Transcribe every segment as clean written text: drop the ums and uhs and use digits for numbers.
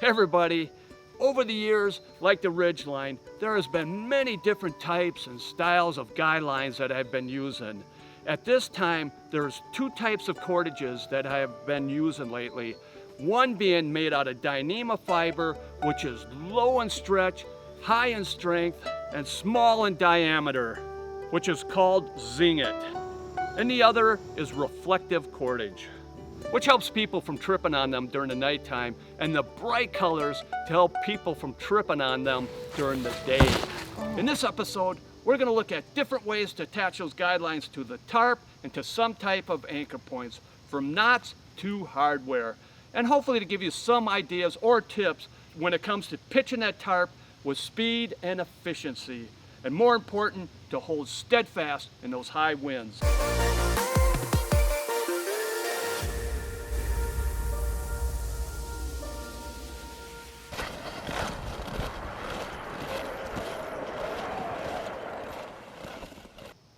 everybody. Over the years, like the ridgeline, there has been many different types and styles of guy lines that I've been using. At this time, there's two types of cordages that I have been using lately. One being made out of Dyneema fiber, which is low in stretch, high in strength, and small in diameter, which is called Zing-it. And the other is reflective cordage, which helps people from tripping on them during the nighttime, and the bright colors to help people from tripping on them during the day. In this episode, we're going to look at different ways to attach those guidelines to the tarp and to some type of anchor points, from knots to hardware, and hopefully to give you some ideas or tips when it comes to pitching that tarp with speed and efficiency, and more important, to hold steadfast in those high winds.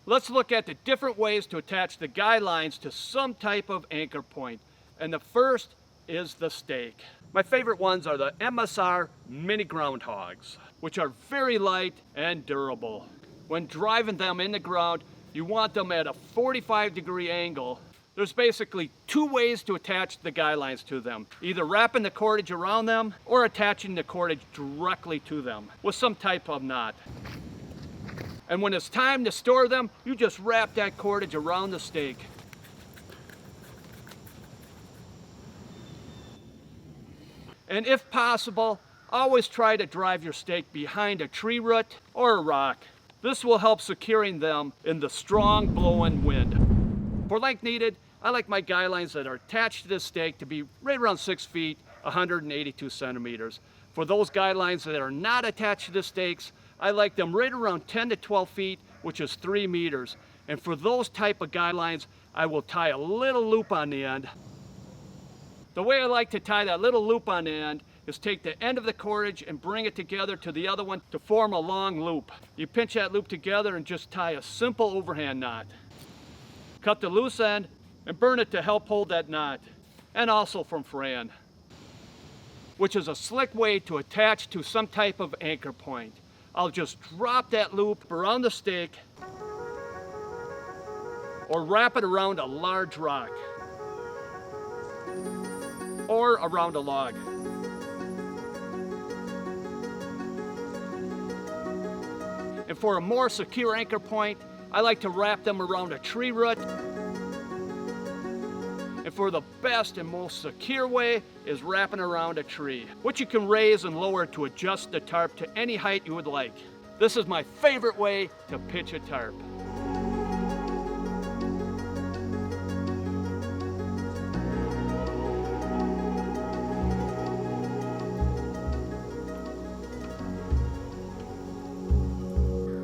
Let's look at the different ways to attach the guy lines to some type of anchor point. And the first is the stake. My favorite ones are the MSR mini Groundhogs, which are very light and durable. When driving them in the ground, you want them at a 45-degree angle. There's basically two ways to attach the guy lines to them. Either wrapping the cordage around them or attaching the cordage directly to them with some type of knot. And when it's time to store them, you just wrap that cordage around the stake. And if possible, always try to drive your stake behind a tree root or a rock. This will help securing them in the strong blowing wind. For length needed, I like my guy lines that are attached to this stake to be right around 6 feet, 182 centimeters. For those guy lines that are not attached to the stakes, I like them right around 10 to 12 feet, which is 3 meters. And for those type of guy lines, I will tie a little loop on the end. The way I like to tie that little loop on the end is take the end of the cordage and bring it together to the other one to form a long loop. You pinch that loop together and just tie a simple overhand knot. Cut the loose end and burn it to help hold that knot, and also from fraying, which is a slick way to attach to some type of anchor point. I'll just drop that loop around the stake or wrap it around a large rock or around a log. And for a more secure anchor point, I like to wrap them around a tree root. And for the best and most secure way is wrapping around a tree, which you can raise and lower to adjust the tarp to any height you would like. This is my favorite way to pitch a tarp.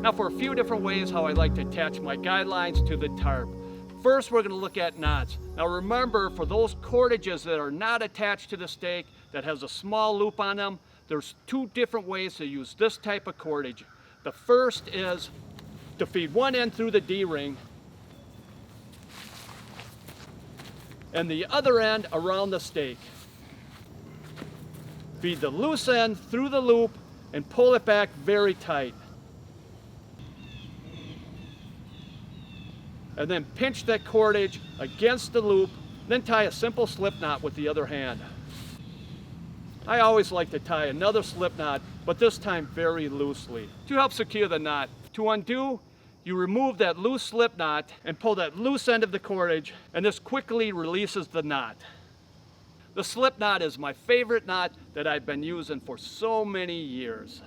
Now for a few different ways how I like to attach my guy lines to the tarp. First, we're going to look at knots. Now remember, for those cordages that are not attached to the stake, that has a small loop on them, there's two different ways to use this type of cordage. The first is to feed one end through the D-ring and the other end around the stake. Feed the loose end through the loop and pull it back very tight. And then pinch that cordage against the loop, then tie a simple slip knot with the other hand. I always like to tie another slip knot, but this time very loosely, to help secure the knot. To undo, you remove that loose slip knot and pull that loose end of the cordage, and this quickly releases the knot. The slip knot is my favorite knot that I've been using for so many years.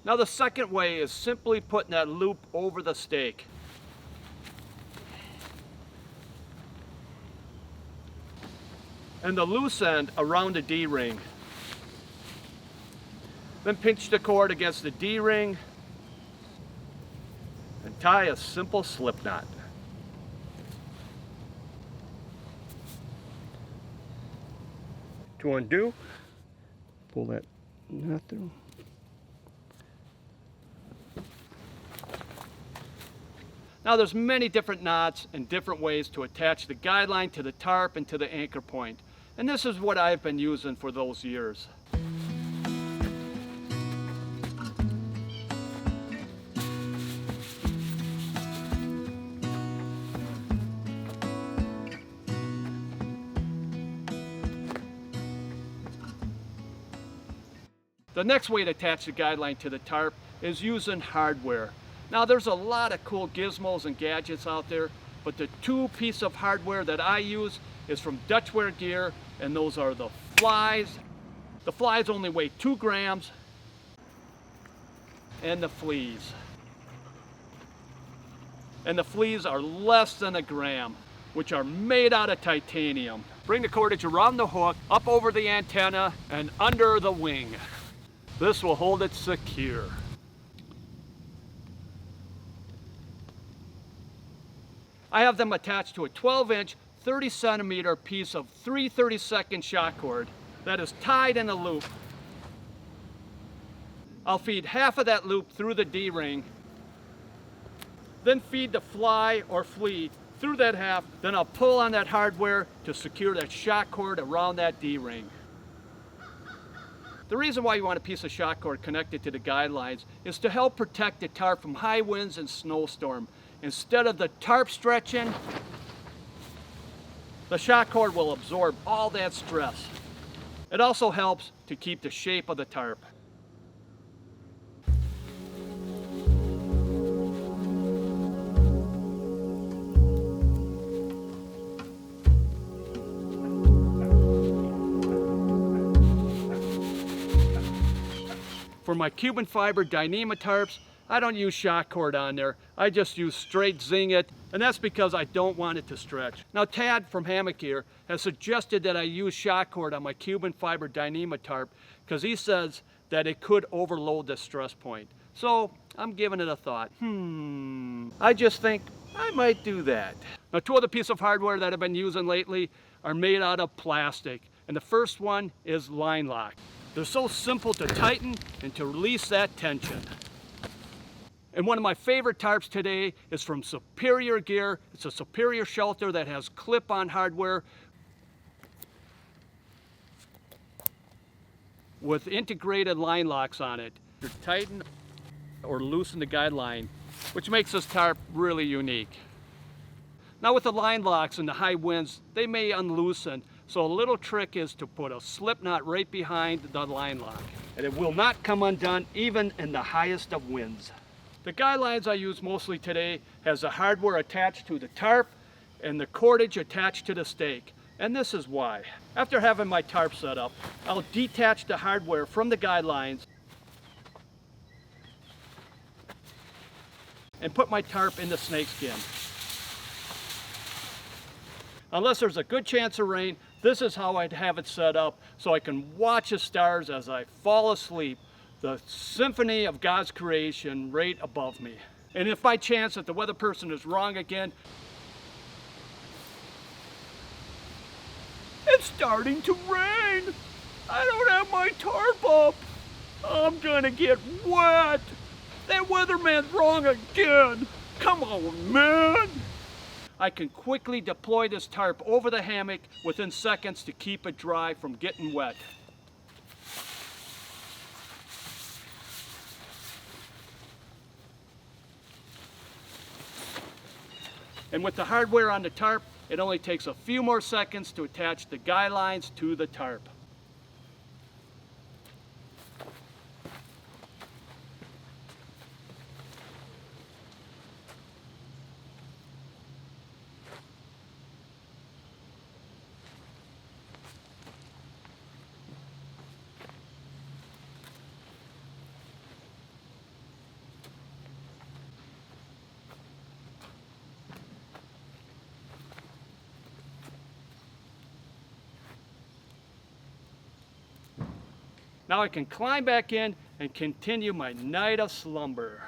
Now the second way is simply putting that loop over the stake. And the loose end around the D-ring. Then pinch the cord against the D-ring and tie a simple slip knot. To undo, pull that knot through. Now there's many different knots and different ways to attach the guideline to the tarp and to the anchor point. And this is what I've been using for those years. The next way to attach the guideline to the tarp is using hardware. Now there's a lot of cool gizmos and gadgets out there, but the two pieces of hardware that I use is from Dutchware Gear, and those are the flies. The flies only weigh 2 grams, and the fleas. And the fleas are less than a gram, which are made out of titanium. Bring the cordage around the hook, up over the antenna, and under the wing. This will hold it secure. I have them attached to a 12-inch, 30-centimeter piece of 3/32 shot cord that is tied in a loop. I'll feed half of that loop through the D-ring, then feed the fly or flea through that half, then I'll pull on that hardware to secure that shot cord around that D-ring. The reason why you want a piece of shot cord connected to the guidelines is to help protect the tarp from high winds and snowstorm. Instead of the tarp stretching, the shot cord will absorb all that stress. It also helps to keep the shape of the tarp. For my Cuban fiber Dyneema tarps, I don't use shot cord on there. I just use straight Zing-it, and that's because I don't want it to stretch. Now Tad from Hammock Gear has suggested that I use shot cord on my Cuban fiber Dyneema tarp because he says that it could overload the stress point. So I'm giving it a thought. I just think I might do that. Now 2 other pieces of hardware that I've been using lately are made out of plastic, and the first one is line lock. They're so simple to tighten and to release that tension. And one of my favorite tarps today is from Superior Gear. It's a Superior shelter that has clip-on hardware with integrated line locks on it. You tighten or loosen the guideline, which makes this tarp really unique. Now with the line locks and the high winds, they may unloosen. So a little trick is to put a slip knot right behind the line lock, and it will not come undone even in the highest of winds. The guidelines I use mostly today has the hardware attached to the tarp and the cordage attached to the stake. And this is why. After having my tarp set up, I'll detach the hardware from the guidelines and put my tarp in the snakeskin. Unless there's a good chance of rain, this is how I'd have it set up so I can watch the stars as I fall asleep, the symphony of God's creation right above me. And if by chance that the weather person is wrong again, it's starting to rain. I don't have my tarp up. I'm gonna get wet. That weatherman's wrong again. Come on, man. I can quickly deploy this tarp over the hammock within seconds to keep it dry from getting wet. And with the hardware on the tarp, it only takes a few more seconds to attach the guidelines to the tarp. Now I can climb back in and continue my night of slumber.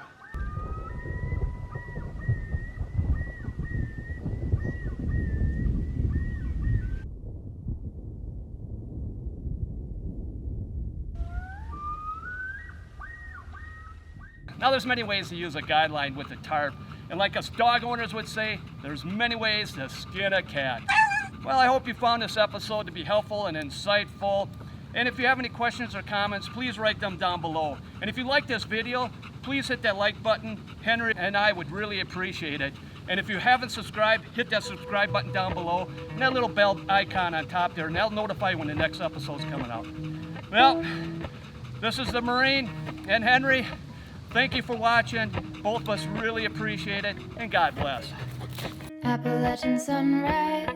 Now there's many ways to use a guideline with a tarp, And like us dog owners would say, there's many ways to skin a cat. Well, I hope you found this episode to be helpful and insightful. And if you have any questions or comments, please write them down below. And if you like this video, please hit that like button. Henry and I would really appreciate it. And if you haven't subscribed, hit that subscribe button down below and that little bell icon on top there, and that'll notify you when the next episode's coming out. Well, this is the Marine and Henry. Thank you for watching. Both of us really appreciate it, and God bless. Appalachian sunrise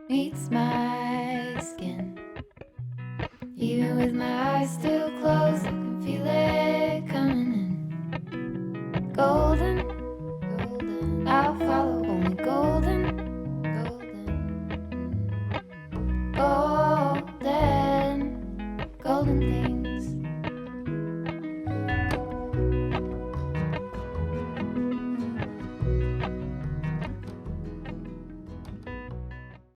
meets my skin. Even with my eyes still closed, I can feel it.